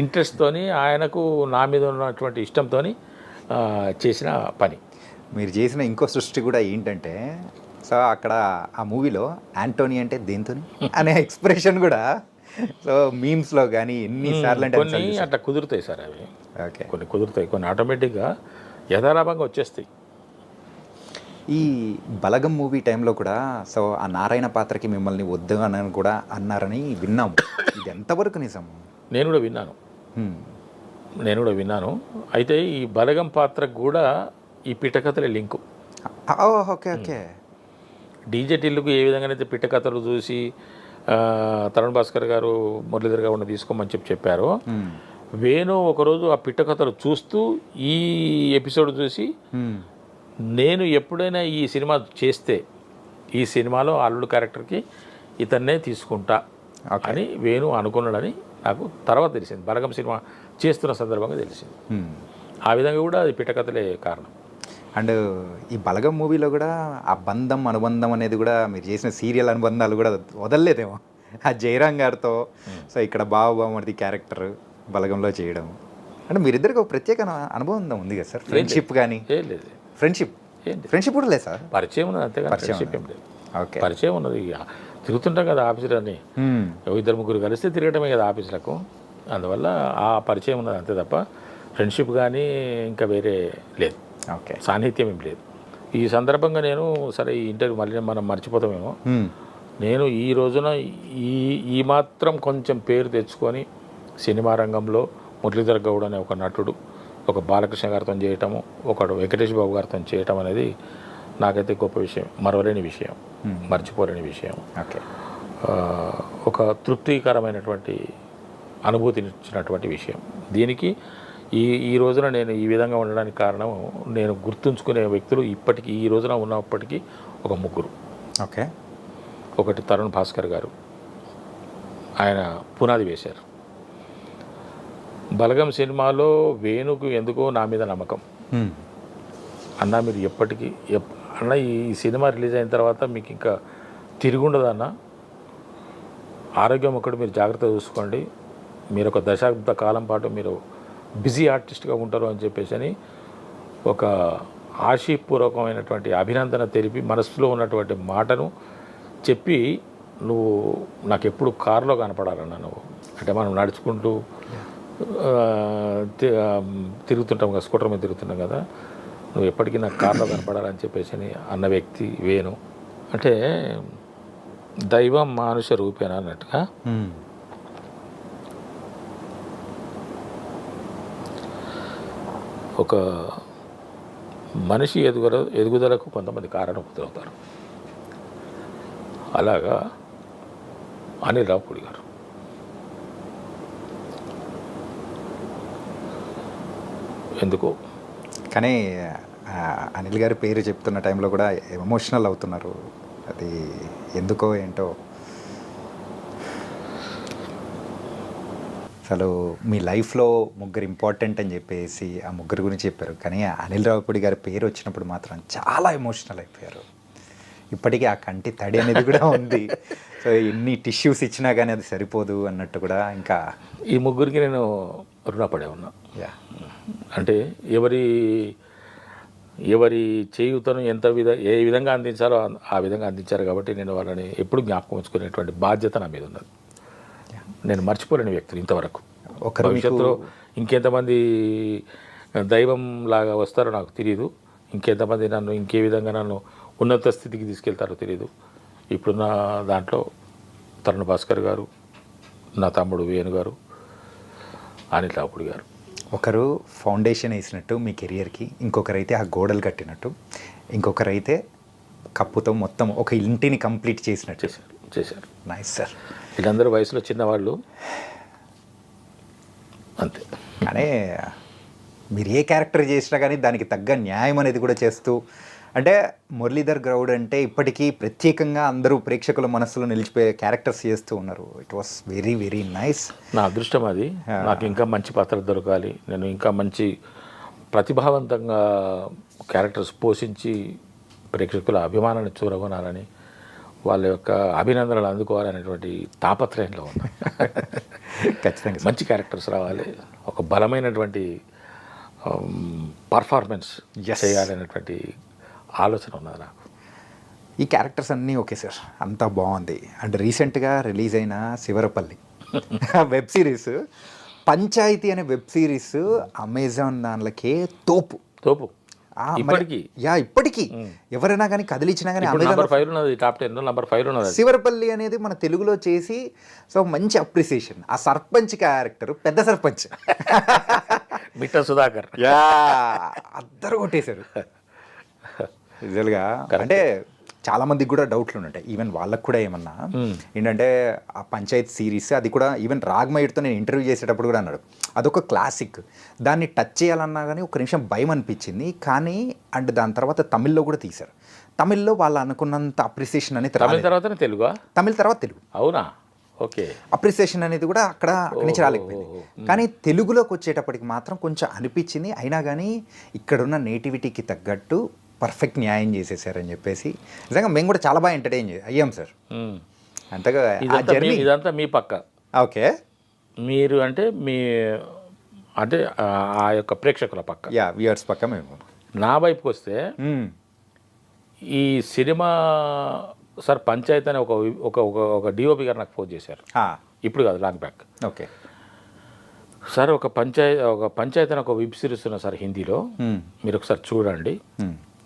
ఇంట్రెస్ట్తోని ఆయనకు నా మీద ఉన్నటువంటి ఇష్టంతోని చేసిన పని. మీరు చేసిన ఇంకో సృష్టి కూడా ఏంటంటే, సో అక్కడ ఆ మూవీలో యాంటోనీ అంటే దేంతోని అనే ఎక్స్ప్రెషన్ కూడా సో మీమ్స్లో కానీ ఎన్నిసార్లు అంటే కొన్ని అట్లా కుదురుతాయి సార్ అవి. ఓకే. కొన్ని కుదురుతాయి, కొన్ని ఆటోమేటిక్గా యథాలాభంగా వచ్చేస్తాయి. ఈ బలగం మూవీ టైంలో కూడా సో ఆ నారాయణ పాత్రకి మిమ్మల్ని వద్దు అని కూడా అన్నారని విన్నాము. ఇది ఎంతవరకు నిజం? నేను కూడా విన్నాను. అయితే ఈ బలగం పాత్రకు కూడా ఈ పిట్టకథలే లింకు. Okay okay. డీజే టిల్లుకు ఏ విధంగానైతే పిట్టకథలు చూసి తరుణ్ భాస్కర్ గారు మురళీధర్ గారు తీసుకోమని చెప్పారు, వేణు ఒకరోజు ఆ పిట్టకథలు చూస్తూ ఈ ఎపిసోడ్ చూసి నేను ఎప్పుడైనా ఈ సినిమా చేస్తే ఈ సినిమాలో అల్లుడు క్యారెక్టర్కి ఇతన్నే తీసుకుంటా అని వేణు అనుకున్నాడని నాకు తర్వాత తెలిసింది. బలగం సినిమా చేస్తున్న సందర్భంగా తెలిసింది. ఆ విధంగా కూడా అది పిట్టకథలే కారణం. అండ్ ఈ బలగం మూవీలో కూడా ఆ బంధం అనుబంధం అనేది కూడా మీరు చేసిన సీరియల్ అనుబంధాలు కూడా వదలలేదేమో. ఆ జయరాం గారితో సో ఇక్కడ బావమరిది క్యారెక్టర్ బలగంలో చేయడం అంటే మీరిద్దరికి ఒక ప్రత్యేక అనుబంధం ఉంది కదా సార్? ఫ్రెండ్షిప్ కానీ లేదు. ఫ్రెండ్షిప్ కూడా లేదు సార్? పరిచయం ఉన్నది అంతేగా, ఫ్రెండ్షిప్ ఏం లేదు. ఓకే. పరిచయం ఉన్నది, తిరుగుతుంటాం కదా ఆఫీసులన్నీ, 2-3 కలిస్తే తిరగటమే కదా ఆఫీసులకు, అందువల్ల ఆ పరిచయం ఉన్నది అంతే తప్ప ఫ్రెండ్షిప్ కానీ ఇంకా వేరే లేదు. ఓకే. సాన్నిహిత్యం ఏం లేదు. ఈ సందర్భంగా నేను సరే ఈ ఇంటర్వ్యూ మళ్ళీ మనం మర్చిపోతామేమో, నేను ఈ రోజున ఈ మాత్రం కొంచెం పేరు తెచ్చుకొని సినిమా రంగంలో మురళీధర్ గౌడ్ అనే ఒక నటుడు ఒక బాలకృష్ణ గారితో చేయటము, ఒకడు వెంకటేష్ బాబు గారితో చేయటం అనేది నాకైతే గొప్ప విషయం, మరవలేని విషయం, మర్చిపోలేని విషయం. ఓకే. ఒక తృప్తికరమైనటువంటి అనుభూతినిచ్చినటువంటి విషయం. దీనికి ఈ రోజున నేను ఈ విధంగా ఉండడానికి కారణం, నేను గుర్తుంచుకునే వ్యక్తులు ఇప్పటికీ ఈ రోజున ఉన్నప్పటికీ ఒక 3. ఓకే. ఒకటి తరుణ్ భాస్కర్ గారు, ఆయన పునాది వేశారు. బలగం సినిమాలో వేణుకు ఎందుకో నా మీద నమ్మకం, అన్న మీరు ఎప్పటికీ అన్న ఈ సినిమా రిలీజ్ అయిన తర్వాత మీకు ఇంకా తిరుగుండదన్న, ఆరోగ్యం ఒకటి మీరు జాగ్రత్త చూసుకోండి, మీరు ఒక దశాబ్ద కాలం పాటు మీరు బిజీ ఆర్టిస్ట్గా ఉంటారు అని చెప్పేసి అని ఒక ఆశీపూర్వకమైనటువంటి అభినందన తెలిపి మనసులో ఉన్నటువంటి మాటను చెప్పి, నువ్వు నాకు ఎప్పుడు కారులో కనపడాలన్నా, నువ్వు అంటే మనం నడుచుకుంటూ తిరుగుతుంటాం కదా, స్కూటర్ మీద తిరుగుతుంటాం కదా, నువ్వు ఎప్పటికీ నాకు కారులో కనపడాలని చెప్పేసి అని అన్న వ్యక్తి వేణు. అంటే దైవం మానుష రూపేనా అన్నట్టుగా ఒక మనిషి ఎదుగుదలకు కొంతమంది కారణభూతులవుతారు. అలాగా అనిల్ రావుపూడి గారు ఎందుకో కానీ అనిల్ గారి పేరు చెప్తున్న టైంలో కూడా ఎమోషనల్ అవుతున్నారు, అది ఎందుకో ఏంటో. అసలు మీ లైఫ్లో 3 ఇంపార్టెంట్ అని చెప్పేసి ఆ 3 గురించి చెప్పారు, కానీ అనిల్ రావుపూడి గారి పేరు వచ్చినప్పుడు మాత్రం చాలా ఎమోషనల్ అయిపోయారు. ఇప్పటికీ ఆ కంటి తడి అనేది కూడా ఉంది. సో ఎన్ని టిష్యూస్ ఇచ్చినా కానీ అది సరిపోదు అన్నట్టు కూడా. ఇంకా ఈ 3కి నేను రుణపడే ఉన్నా. అంటే ఎవరి చేయుతను ఏ విధంగా అందించాలో ఆ విధంగా అందించారు కాబట్టి నేను వాళ్ళని ఎప్పుడు జ్ఞాపకం ఉంచుకునేటువంటి బాధ్యత నా మీద ఉన్నది. నేను మర్చిపోలేని వ్యక్తులు ఇంతవరకు. భవిష్యత్తులో ఇంకెంతమంది దైవం లాగా వస్తారో నాకు తెలియదు, ఇంకెంతమంది నన్ను ఇంకే విధంగా నన్ను ఉన్నత స్థితికి తీసుకెళ్తారో తెలియదు. ఇప్పుడున్న దాంట్లో తరుణ్ భాస్కర్ గారు, నా తమ్ముడు వేణు గారు, అనిల్ రావుపూడి గారు. ఒకరు ఫౌండేషన్ వేసినట్టు మీ కెరియర్కి, ఇంకొకరైతే ఆ గోడలు కట్టినట్టు, ఇంకొకరైతే కప్పుతో మొత్తం ఒక ఇంటిని కంప్లీట్ చేసినట్టు చేశారు. Nice sir. వీళ్ళందరూ వయసులో చిన్నవాళ్ళు అంతే. కానీ మీరు ఏ క్యారెక్టర్ చేసినా కానీ దానికి తగ్గ న్యాయం అనేది కూడా చేస్తూ, అంటే మురళీధర్ గౌడ్ అంటే ఇప్పటికీ ప్రత్యేకంగా అందరూ ప్రేక్షకుల మనస్సులో నిలిచిపోయే క్యారెక్టర్స్ చేస్తూ ఉన్నారు. It was very very nice. నా అదృష్టం అది. నాకు ఇంకా మంచి పాత్రలు దొరకాలి, నేను ఇంకా మంచి ప్రతిభావంతంగా క్యారెక్టర్స్ పోషించి ప్రేక్షకుల అభిమానాన్ని చూరగొనాలని, వాళ్ళ యొక్క అభినందనలు అందుకోవాలనేటువంటి తాపత్రయంలో ఉన్నా. ఖచ్చితంగా సార్. మంచి క్యారెక్టర్స్ రావాలి, ఒక బలమైనటువంటి పర్ఫార్మెన్స్ చేయాలనేటువంటి ఆలోచన ఉన్నది నాకు. ఈ క్యారెక్టర్స్ అన్నీ ఓకే సార్, అంతా బాగుంది. అండ్ రీసెంట్గా రిలీజ్ అయిన శివరపల్లి వెబ్ సిరీస్, పంచాయతీ అనే వెబ్ సిరీస్ అమెజాన్ దానిలోకే తోపు తోపు ఇప్పటికీ ఇప్పటికీ ఎవరైనా కానీ కదిలిచ్చినా కానీ నంబర్ 5 ఉన్నది, టాప్ 10 నంబర్ 5 ఉన్నది. శివరపల్లి అనేది మన తెలుగులో చేసి సో మంచి అప్రిసియేషన్. ఆ సర్పంచ్ క్యారెక్టర్, పెద్ద సర్పంచ్ మిట్ట సుధాకర్ అద్దరు కొట్టేశారు రిజల్గా. అంటే చాలా మందికి కూడా డౌట్లు ఉంటాయి, ఈవెన్ వాళ్ళకు కూడా ఏమన్నా ఏంటంటే ఆ పంచాయత్ సిరీస్ అది కూడా ఈవెన్ రాగ్మయుడితో నేను ఇంటర్వ్యూ చేసేటప్పుడు కూడా అన్నాడు అదొక క్లాసిక్, దాన్ని టచ్ చేయాలన్నా కానీ ఒక నిమిషం భయం అనిపించింది. కానీ అండ్ దాని తర్వాత తమిళ్లో కూడా తీశారు. తమిళ్లో వాళ్ళు అనుకున్నంత అప్రిసియేషన్ అనేది తమిళ తర్వాత తెలుగు, తమిళ తర్వాత తెలుగు. అవునా? ఓకే. అప్రిసియేషన్ అనేది కూడా అక్కడి నుంచి రాలేకపోయింది. కానీ తెలుగులోకి వచ్చేటప్పటికి మాత్రం కొంచెం అనిపించింది. అయినా కానీ ఇక్కడున్న నేటివిటీకి తగ్గట్టు పర్ఫెక్ట్ న్యాయం చేసేసారని చెప్పేసి నిజంగా మేము కూడా చాలా బాగా ఎంటర్టైన్ అయ్యాం సార్. అంతగా ఇదంతా మీ పక్క. ఓకే. మీరు అంటే మీ అంటే ఆ యొక్క ప్రేక్షకుల పక్క, వ్యూవర్స్ పక్క. మేము నా వైపుకి వస్తే ఈ సినిమా సార్ పంచాయత్ అని ఒక డిఓపి గారు నాకు ఫోన్ చేశారు, ఇప్పుడు కాదు లాంగ్ బ్యాక్. ఓకే సార్, ఒక పంచాయత్ అని ఒక వెబ్ సిరీస్ ఉన్నా సార్ హిందీలో, మీరు ఒకసారి చూడండి.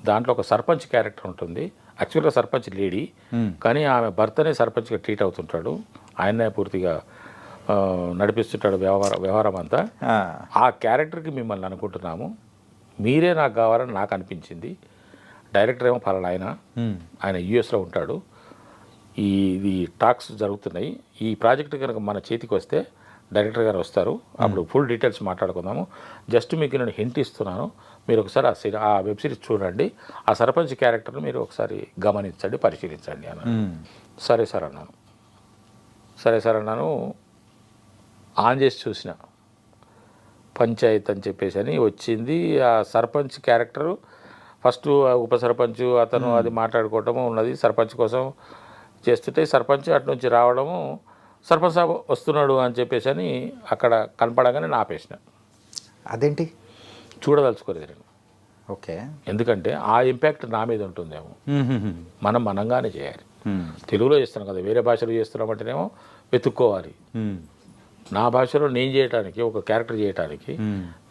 దాంట్లో ఒక సర్పంచ్ క్యారెక్టర్ ఉంటుంది. యాక్చువల్గా సర్పంచ్ లేడీ, కానీ ఆమె భర్తనే సర్పంచ్గా ట్రీట్ అవుతుంటాడు, ఆయనే పూర్తిగా నడిపిస్తుంటాడు వ్యవహారం అంతా. ఆ క్యారెక్టర్కి మిమ్మల్ని అనుకుంటున్నాము, మీరే నాకు కావాలని నాకు అనిపించింది. డైరెక్టర్ ఏమో ఫలానా ఆయన యూఎస్లో ఉంటాడు. ఇది టాక్స్ జరుగుతున్నాయి. ఈ ప్రాజెక్ట్ కనుక మన చేతికి వస్తే డైరెక్టర్ గారు వస్తారు, అప్పుడు ఫుల్ డీటెయిల్స్ మాట్లాడుకుందాము. జస్ట్ మీకు నేను హింట్ ఇస్తున్నాను, మీరు ఒకసారి ఆ వెబ్ సిరీస్ చూడండి, ఆ సర్పంచ్ క్యారెక్టర్ను మీరు ఒకసారి గమనించండి, పరిశీలించండి అన్నాను. సరే సార్ అన్నాను. ఆన్ చేసి చూసిన పంచాయత్ అని చెప్పేసి అని వచ్చింది. ఆ సర్పంచ్ క్యారెక్టరు ఫస్ట్ ఉప సర్పంచ్ అతను అది మాట్లాడుకోవటము ఉన్నది. సర్పంచ్ కోసం చేస్తుంటే సర్పంచ్ అటు నుంచి రావడము, సర్పంచ్ సాబ్ వస్తున్నాడు అని చెప్పేసి అని అక్కడ కనపడగానే నేను ఆపేసిన. అదేంటి చూడదలుచుకోలేదు నేను. ఓకే. ఎందుకంటే ఆ ఇంపాక్ట్ నా మీద ఉంటుందేమో, మనంగానే చేయాలి. తెలుగులో చేస్తున్నాం కదా, వేరే భాషలో చేస్తున్నామంటేనేమో వెతుక్కోవాలి. నా భాషలో నేను చేయటానికి, ఒక క్యారెక్టర్ చేయటానికి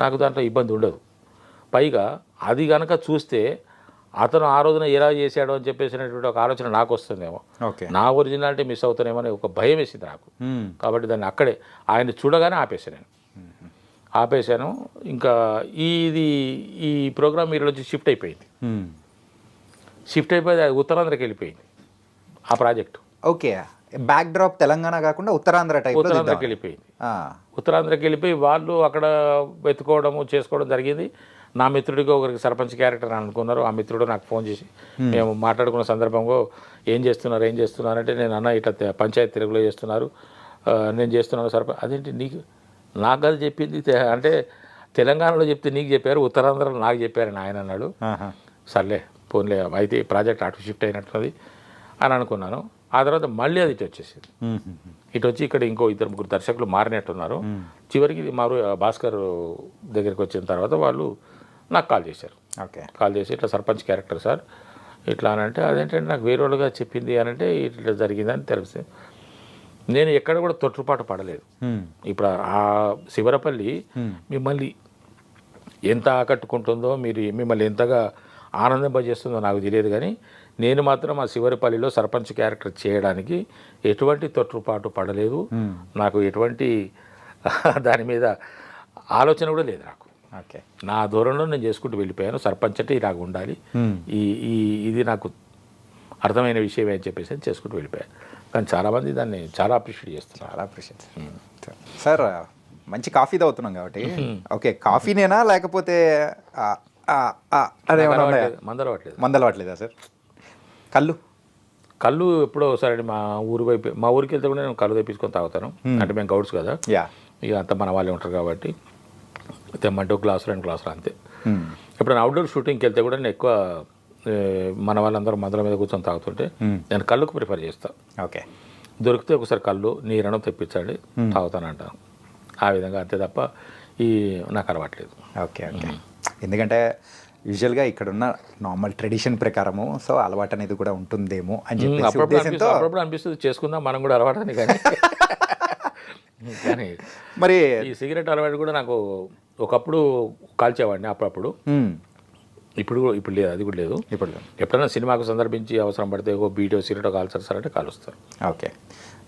నాకు దాంట్లో ఇబ్బంది ఉండదు. పైగా అది కనుక చూస్తే అతను ఆ రోజున ఎలా చేశాడో అని చెప్పేసినటువంటి ఒక ఆలోచన నాకు వస్తుందేమో, నా ఒరిజినాలిటీ మిస్ అవుతానేమో అని ఒక భయం వేసింది నాకు. కాబట్టి దాన్ని అక్కడే ఆయన చూడగానే ఆపేసాను. ఇంకా ఈ ప్రోగ్రామ్ మీరు వచ్చి షిఫ్ట్ అయిపోయింది అది ఉత్తరాంధ్రకి వెళ్ళిపోయింది ఆ project. Okay. Back drop Telangana కాకుండా ఉత్తరాంధ్రకి వెళ్ళిపోయింది. ఉత్తరాంధ్రకి వెళ్ళిపోయి వాళ్ళు అక్కడ వెతుకోవడము చేసుకోవడం జరిగింది. నా మిత్రుడికి ఒకరికి సర్పంచ్ క్యారెక్టర్ అని అనుకున్నారు. ఆ మిత్రుడు నాకు ఫోన్ చేసి మేము మాట్లాడుకున్న సందర్భంలో ఏం చేస్తున్నారు అంటే నేను అన్న ఇట్లా పంచాయతీ తెలుగులో చేస్తున్నారు, నేను చేస్తున్నాను సర్పంచ్. అదేంటి నాకు అది చెప్పింది అంటే తెలంగాణలో చెప్తే నీకు చెప్పారు, ఉత్తరాంధ్రలో నాకు చెప్పారని ఆయన అన్నాడు. సర్లే పోన్లే, అయితే ప్రాజెక్ట్ అటు షిఫ్ట్ అయినట్టున్నది అని అనుకున్నాను. ఆ తర్వాత మళ్ళీ అది ఇటు వచ్చేసింది. ఇటు వచ్చి ఇక్కడ ఇంకో 2-3 దర్శకులు మారినట్టున్నారు. చివరికి భాస్కర్ దగ్గరికి వచ్చిన తర్వాత వాళ్ళు నాకు కాల్ చేశారు. కాల్ చేసి ఇట్లా సర్పంచ్ క్యారెక్టర్ సార్ ఇట్లా అని అంటే, అదేంటంటే నాకు వేరే వాళ్ళుగా చెప్పింది అని అంటే ఇట్లా జరిగిందని తెలిసి నేను ఎక్కడ కూడా తొట్టుపాటు పడలేదు. ఇప్పుడు ఆ శివరపల్లి మిమ్మల్ని ఎంత ఆకట్టుకుంటుందో, మిమ్మల్ని ఎంతగా ఆనందింపజేస్తుందో నాకు తెలియదు, కానీ నేను మాత్రం ఆ శివరపల్లిలో సర్పంచ్ క్యారెక్టర్ చేయడానికి ఎటువంటి తొట్టుపాటు పడలేదు. నాకు ఎటువంటి దాని మీద ఆలోచన కూడా లేదు నాకు. నా దూరంలో నేను చేసుకుంటూ వెళ్ళిపోయాను. సర్పంచ్ అంటే ఇలాగ ఉండాలి, ఇది నాకు అర్థమైన విషయమే అని చెప్పేసి చేసుకుంటూ వెళ్ళిపోయాను. కానీ చాలామంది దాన్ని చాలా అప్రిషియేట్ చేస్తున్నారు. సార్ మంచి కాఫీ తాగుతున్నాం కాబట్టి, ఓకే కాఫీనేనా లేకపోతే మందలవట్లేదా సార్? కళ్ళు ఎప్పుడో ఒకసారి మా ఊరికి వెళ్తే కూడా నేను కళ్ళు తెప్పించుకొని తాగుతాను. అంటే మేము గౌడ్స్ కదా, ఇక అంతా మన వాళ్ళే ఉంటారు కాబట్టి తెమ్మంటే 1 గ్లాసు 2 గ్లాసులు అంతే. ఎప్పుడైనా అవుట్డోర్ షూటింగ్కి వెళ్తే కూడా నేను ఎక్కువ మన వాళ్ళందరూ మందుల మీద కూర్చొని తాగుతుంటే నేను కళ్ళుకు ప్రిఫర్ చేస్తాను. ఓకే. దొరికితే ఒకసారి కళ్ళు నీరనం తెప్పించండి తాగుతానంటాను. ఆ విధంగా అంతే తప్ప ఈ నాకు అలవాట్లేదు. Okay okay. ఎందుకంటే యూజువల్గా ఇక్కడున్న నార్మల్ ట్రెడిషన్ ప్రకారము సో అలవాటు అనేది కూడా ఉంటుందేమో అని చెప్పేసి ఉద్దేశంతో అప్పుడప్పుడు అనిపిస్తుంది చేసుకుందాం మనం కూడా అలవాటని, కానీ కానీ మరి ఈ సిగరెట్ అలవాటు కూడా నాకు ఒకప్పుడు కాల్చేవాడిని అప్పుడప్పుడు. ఇప్పుడు లేదు, అది కూడా లేదు. ఇప్పుడు ఎప్పుడైనా సినిమాకు సందర్భించి అవసరం పడితే ఒక బీటో సిగరెట్ కాల్చారు సార్ అంటే కాలుస్తారు. ఓకే.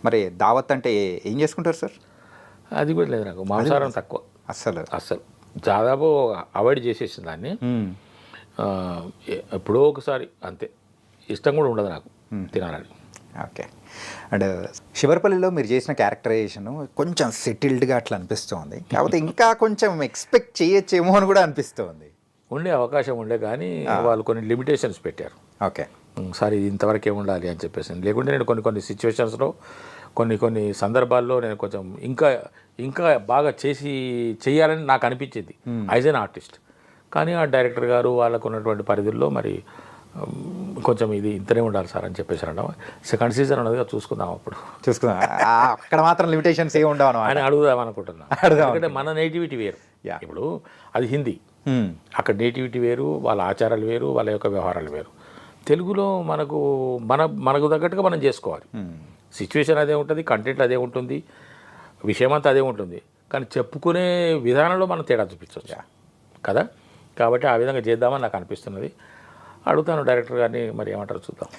మరి దావత్ అంటే ఏం చేసుకుంటారు సార్? అది కూడా లేదు నాకు. మాంసాహారం తక్కువ అస్సలు దాదాపు అవాయిడ్ చేసేసిన దాన్ని. ఎప్పుడో ఒకసారి అంతే, ఇష్టం కూడా ఉండదు నాకు తినాలని. ఓకే. అండ్ శివరపల్లిలో మీరు చేసిన క్యారెక్టరైజేషన్ కొంచెం సెటిల్డ్గా అట్లా అనిపిస్తుంది, కాకపోతే ఇంకా కొంచెం ఎక్స్పెక్ట్ చేయొచ్చేమో అని కూడా అనిపిస్తుంది. ఉండే అవకాశం ఉండే, కానీ వాళ్ళు కొన్ని లిమిటేషన్స్ పెట్టారు. ఓకే. సార్ ఇది ఇంతవరకే ఉండాలి అని చెప్పేసి. లేకుంటే నేను కొన్ని సిచ్యువేషన్స్లో కొన్ని సందర్భాల్లో నేను కొంచెం ఇంకా బాగా చేయాలని నాకు అనిపించింది యాజ్ ఎన్ ఆర్టిస్ట్. కానీ ఆ డైరెక్టర్ గారు వాళ్ళకు ఉన్నటువంటి పరిధుల్లో మరి కొంచెం ఇది ఇంతనే ఉండాలి సార్ అని చెప్పేసి అనడం. సెకండ్ సీజన్ ఉన్నదిగా చూసుకుందాం, అప్పుడు చూసుకుందాం. అక్కడ మాత్రం లిమిటేషన్స్ ఏమి ఉండవు అని అడుగుదాం అనుకుంటున్నాను. ఎందుకంటే మన నేటివిటీ వేరు. ఇప్పుడు అది హిందీ, అక్కడ నేటివిటీ వేరు, వాళ్ళ ఆచారాలు వేరు, వాళ్ళ యొక్క వ్యవహారాలు వేరు. తెలుగులో మనకు తగ్గట్టుగా మనం చేసుకోవాలి. సిచ్యువేషన్ అదే ఉంటుంది, కంటెంట్ అదే ఉంటుంది, విషయం అంతా అదే ఉంటుంది, కానీ చెప్పుకునే విధానంలో మనం తేడా చూపించవచ్చు కదా. కాబట్టి ఆ విధంగా చేద్దామని నాకు అనిపిస్తున్నది. అడుగుతాను డైరెక్టర్ గారిని, మరి ఏమంటారు చూద్దాం.